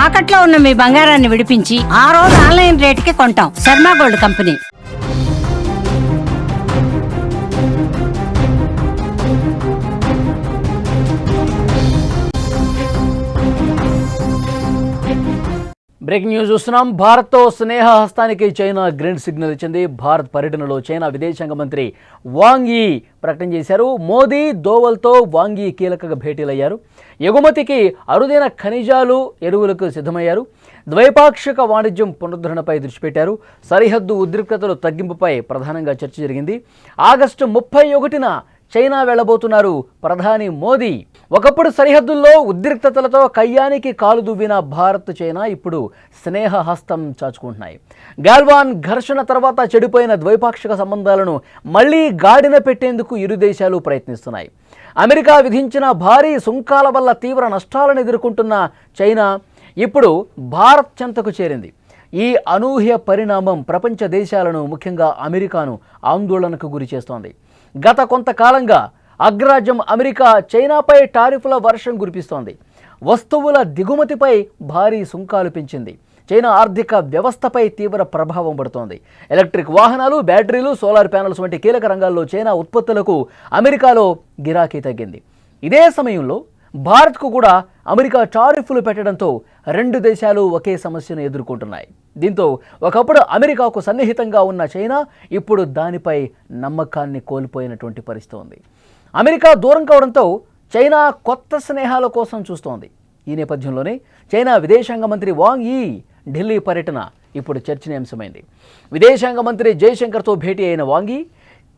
తాకట్లో ఉన్న మీ బంగారాన్ని విడిపించి ఆ రోజు ఆన్లైన్ రేటుకి కొంటాం. Sharma gold company. Breaking news చూస్తున్నాం. భారత్తో స్నేహ హస్తానికి చైనా గ్రీన్ సిగ్నల్ ఇచ్చింది. భారత్ పర్యటనలో చైనా విదేశాంగ మంత్రి వాంగ్ యీ ప్రకటన చేశారు. మోదీ, దోవల్తో వాంగ్ యీ కీలక భేటీలయ్యారు. ఎగుమతికి అరుదైన ఖనిజాలు, ఎరువులకు సిద్ధమయ్యారు. ద్వైపాక్షిక వాణిజ్యం పునరుద్ధరణపై దృష్టి పెట్టారు. సరిహద్దు ఉద్రిక్తతలు తగ్గింపుపై ప్రధానంగా చర్చ జరిగింది. ఆగస్టు 31న చైనా వెళ్లబోతున్నారు ప్రధాని మోదీ. ఒకప్పుడు సరిహద్దుల్లో ఉద్రిక్తతలతో కయ్యానికి కాలు దువ్విన భారత్, చైనా ఇప్పుడు స్నేహ హస్తం చాచుకుంటున్నాయి. గాల్వాన్ ఘర్షణ తర్వాత చెడిపోయిన ద్వైపాక్షిక సంబంధాలను మళ్లీ గాడిన పెట్టేందుకు ఇరు దేశాలు ప్రయత్నిస్తున్నాయి. అమెరికా విధించిన భారీ సుంకాల వల్ల తీవ్ర నష్టాలను ఎదుర్కొంటున్న చైనా ఇప్పుడు భారత్ చెంతకు చేరింది. ఈ అనూహ్య పరిణామం ప్రపంచ దేశాలను, ముఖ్యంగా అమెరికాను ఆందోళనకు గురి చేస్తోంది. గత కొంతకాలంగా అగ్రరాజ్యం అమెరికా చైనాపై టారిఫ్ల వర్షం కురిపిస్తోంది. వస్తువుల దిగుమతిపై భారీ సుంకాలు పెంచింది. చైనా ఆర్థిక వ్యవస్థపై తీవ్ర ప్రభావం పడుతోంది. ఎలక్ట్రిక్ వాహనాలు, బ్యాటరీలు, సోలార్ ప్యానెల్స్ వంటి కీలక రంగాల్లో చైనా ఉత్పత్తులకు అమెరికాలో గిరాకీ తగ్గింది. ఇదే సమయంలో భారత్కు కూడా అమెరికా టారిఫ్లు పెట్టడంతో రెండు దేశాలు ఒకే సమస్యను ఎదుర్కొంటున్నాయి. దీంతో ఒకప్పుడు అమెరికాకు సన్నిహితంగా ఉన్న చైనా ఇప్పుడు దానిపై నమ్మకాన్ని కోల్పోయినటువంటి పరిస్థితి ఉంది. అమెరికా దూరం కావడంతో చైనా కొత్త స్నేహాల కోసం చూస్తోంది. ఈ నేపథ్యంలోనే చైనా విదేశాంగ మంత్రి వాంగ్ యీ ఢిల్లీ పర్యటన ఇప్పుడు చర్చనీయాంశమైంది. విదేశాంగ మంత్రి జయశంకర్తో భేటీ అయిన వాంగ్ యీ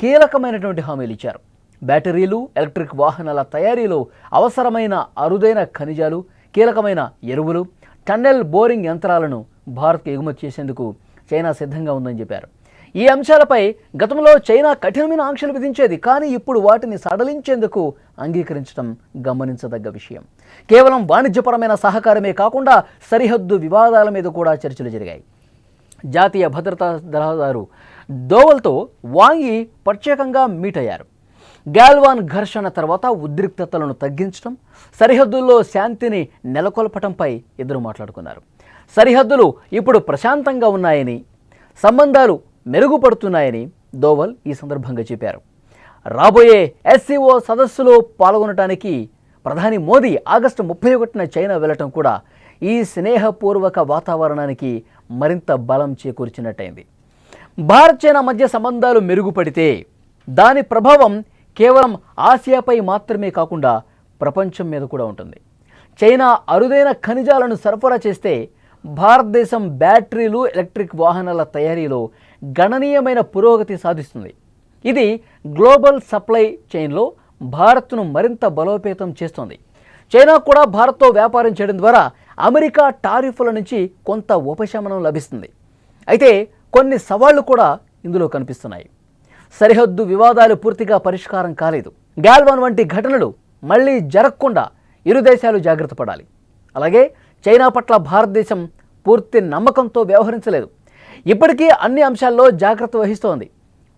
కీలకమైనటువంటి హామీలు ఇచ్చారు. బ్యాటరీలు, ఎలక్ట్రిక్ వాహనాల తయారీలో అవసరమైన అరుదైన ఖనిజాలు, కీలకమైన ఎరువులు, టన్నెల్ బోరింగ్ యంత్రాలను భారత్కు ఎగుమతి చేసేందుకు చైనా సిద్ధంగా ఉందని చెప్పారు. ఈ అంశాలపై గతంలో చైనా కఠినమైన ఆంక్షలు విధించేది, కానీ ఇప్పుడు వాటిని సడలించేందుకు అంగీకరించడం గమనించదగ్గ విషయం. కేవలం వాణిజ్యపరమైన సహకారమే కాకుండా సరిహద్దు వివాదాల మీద కూడా చర్చలు జరిగాయి. జాతీయ భద్రతా సలహాదారు దోవల్తో వాంగ్ యీ ప్రత్యేకంగా మీట్ అయ్యారు. గాల్వాన్ ఘర్షణ తర్వాత ఉద్రిక్తతలను తగ్గించడం, సరిహద్దుల్లో శాంతిని నెలకొల్పటంపై ఇద్దరు మాట్లాడుకున్నారు. సరిహద్దులు ఇప్పుడు ప్రశాంతంగా ఉన్నాయని, సంబంధాలు మెరుగుపడుతున్నాయని దోవల్ ఈ సందర్భంగా చెప్పారు. రాబోయే SCO సదస్సులో పాల్గొనడానికి ప్రధాని మోదీ ఆగస్టు 31న చైనా వెళ్లటం కూడా ఈ స్నేహపూర్వక వాతావరణానికి మరింత బలం చేకూర్చినట్టయింది. భారత్, చైనా మధ్య సంబంధాలు మెరుగుపడితే దాని ప్రభావం కేవలం ఆసియాపై మాత్రమే కాకుండా ప్రపంచం మీద కూడా ఉంటుంది. చైనా అరుదైన ఖనిజాలను సరఫరా చేస్తే భారతదేశం బ్యాటరీలు, ఎలక్ట్రిక్ వాహనాల తయారీలో గణనీయమైన పురోగతి సాధిస్తుంది. ఇది గ్లోబల్ సప్లై చైన్లో భారత్ను మరింత బలోపేతం చేస్తుంది. చైనా కూడా భారత్తో వ్యాపారం చేయడం ద్వారా అమెరికా టారిఫ్ల నుంచి కొంత ఉపశమనం లభిస్తుంది. అయితే కొన్ని సవాళ్లు కూడా ఇందులో కనిపిస్తున్నాయి. సరిహద్దు వివాదాలు పూర్తిగా పరిష్కారం కాలేదు. గాల్వాన్ వంటి ఘటనలు మళ్లీ జరగకుండా ఇరు దేశాలు జాగ్రత్త పడాలి. అలాగే చైనా పట్ల భారతదేశం పూర్తి నమ్మకంతో వ్యవహరించలేదు. ఇప్పటికీ అన్ని అంశాల్లో జాగ్రత్త వహిస్తోంది.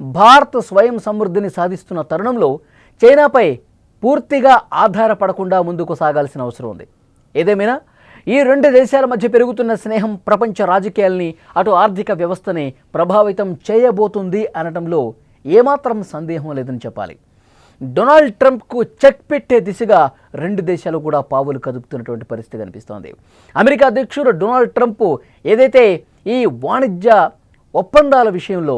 భారత్ స్వయం సమృద్ధిని సాధిస్తున్న తరుణంలో చైనాపై పూర్తిగా ఆధారపడకుండా ముందుకు సాగాల్సిన అవసరం ఉంది. ఏదేమైనా ఈ రెండు దేశాల మధ్య పెరుగుతున్న స్నేహం ప్రపంచ రాజకీయాల్ని, అటు ఆర్థిక వ్యవస్థని ప్రభావితం చేయబోతుంది అనడంలో ఏమాత్రం సందేహం లేదని చెప్పాలి. డొనాల్డ్ ట్రంప్కు చెక్ పెట్టే దిశగా రెండు దేశాలు కూడా పావులు కదుపుతున్నటువంటి పరిస్థితి కనిపిస్తోంది. అమెరికా అధ్యక్షుడు డొనాల్డ్ ట్రంప్ ఏదైతే ఈ వాణిజ్య ఒప్పందాల విషయంలో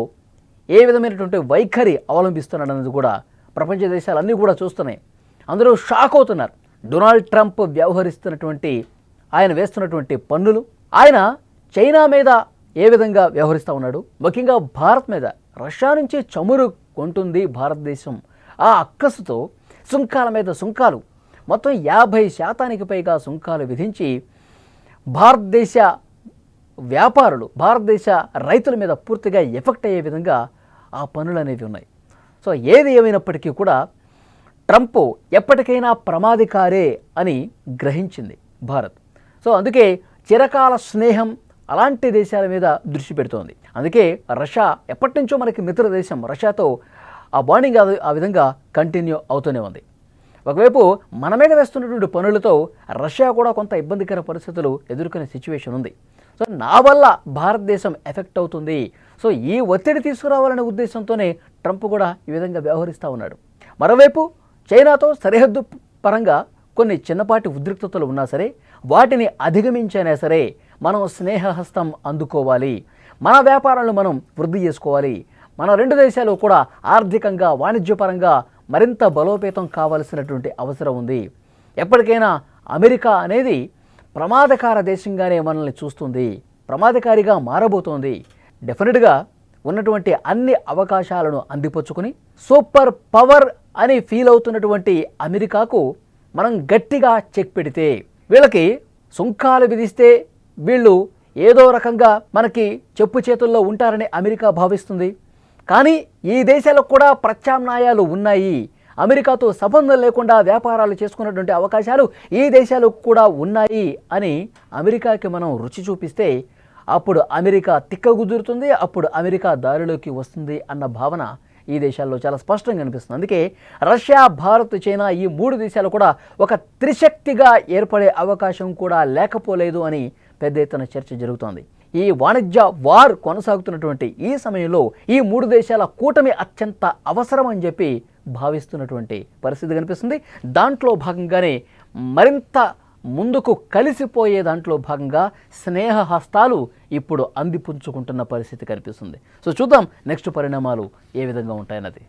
ఏ విధమైనటువంటి వైఖరి అవలంబిస్తున్నాడన్నది కూడా ప్రపంచ దేశాలన్నీ కూడా చూస్తున్నాయి. అందరూ షాక్ అవుతున్నారు. డొనాల్డ్ ట్రంప్ వ్యవహరిస్తున్నటువంటి, ఆయన వేస్తున్నటువంటి పన్నులు, ఆయన చైనా మీద ఏ విధంగా వ్యవహరిస్తూ ఉన్నాడు, ముఖ్యంగా భారత్ మీద రష్యా నుంచి చమురు కొంటుంది భారతదేశం. ఆ అక్కసుతో సుంకాల మీద సుంకాలు, మొత్తం 50% పైగా సుంకాలు విధించి భారతదేశ వ్యాపారులు, భారతదేశ రైతుల మీద పూర్తిగా ఎఫెక్ట్ అయ్యే విధంగా ఆ పనులు అనేవి ఉన్నాయి. సో ఏది ఏమైనప్పటికీ కూడా ట్రంప్ ఎప్పటికైనా ప్రమాదకారే అని గ్రహించింది భారత్. సో అందుకే చిరకాల స్నేహం అలాంటి దేశాల మీద దృష్టి పెడుతోంది. అందుకే రష్యా ఎప్పటి నుంచో మనకి మిత్ర దేశం, రష్యాతో ఆ బాండింగ్ ఆ విధంగా కంటిన్యూ అవుతూనే ఉంది. ఒకవైపు మన మీద వేస్తున్నటువంటి పనులతో రష్యా కూడా కొంత ఇబ్బందికర పరిస్థితులు ఎదుర్కొనే సిచ్యువేషన్ ఉంది. సో నా వల్ల భారతదేశం ఎఫెక్ట్ అవుతుంది. సో ఈ ఒత్తిడి తీసుకురావాలనే ఉద్దేశంతోనే ట్రంప్ కూడా ఈ విధంగా వ్యవహరిస్తూ ఉన్నాడు. మరోవైపు చైనాతో సరిహద్దు పరంగా కొన్ని చిన్నపాటి ఉద్రిక్తతలు ఉన్నా సరే వాటిని అధిగమించైనా సరే మనం స్నేహహస్తం అందుకోవాలి, మన వ్యాపారాలను మనం వృద్ధి చేసుకోవాలి, మన రెండు దేశాలు కూడా ఆర్థికంగా వాణిజ్యపరంగా మరింత బలోపేతం కావాల్సినటువంటి అవసరం ఉంది. ఎప్పటికైనా అమెరికా అనేది ప్రమాదకార దేశంగానే మనల్ని చూస్తుంది, ప్రమాదకారిగా మారబోతోంది. డెఫినెట్గా ఉన్నటువంటి అన్ని అవకాశాలను అందిపుచ్చుకుని సూపర్ పవర్ అని ఫీల్ అవుతున్నటువంటి అమెరికాకు మనం గట్టిగా చెక్ పెడితే, వీళ్ళకి సుంకాలు విధిస్తే వీళ్ళు ఏదో రకంగా మనకి చెప్పు చేతుల్లో ఉంటారని అమెరికా భావిస్తుంది. కానీ ఈ దేశాలకు కూడా ప్రత్యామ్నాయాలు ఉన్నాయి, అమెరికాతో సంబంధం లేకుండా వ్యాపారాలు చేసుకున్నటువంటి అవకాశాలు ఈ దేశాలకు కూడా ఉన్నాయి అని అమెరికాకి మనం రుచి చూపిస్తే అప్పుడు అమెరికా తిక్కగుదురుతుంది, అప్పుడు అమెరికా దారిలోకి వస్తుంది అన్న భావన ఈ దేశాల్లో చాలా స్పష్టంగా కనిపిస్తుంది. అందుకే రష్యా, భారత్, చైనా ఈ మూడు దేశాలు కూడా ఒక త్రిశక్తిగా ఏర్పడే అవకాశం కూడా లేకపోలేదు అని పెద్ద ఎత్తున చర్చ జరుగుతోంది. ఈ వాణిజ్య వార్ కొనసాగుతున్నటువంటి ఈ సమయంలో ఈ మూడు దేశాల కూటమి అత్యంత అవసరం అని చెప్పి భావిస్తున్నటువంటి పరిస్థితి కనిపిస్తుంది. దాంట్లో భాగంగానే మరింత ముందుకు కలిసిపోయే దాంట్లో భాగంగా స్నేహ హస్తాలు ఇప్పుడు అందిపుంచుకుంటున్న పరిస్థితి కనిపిస్తుంది. సో చూద్దాం నెక్స్ట్ పరిణామాలు ఏ విధంగా ఉంటాయన్నది.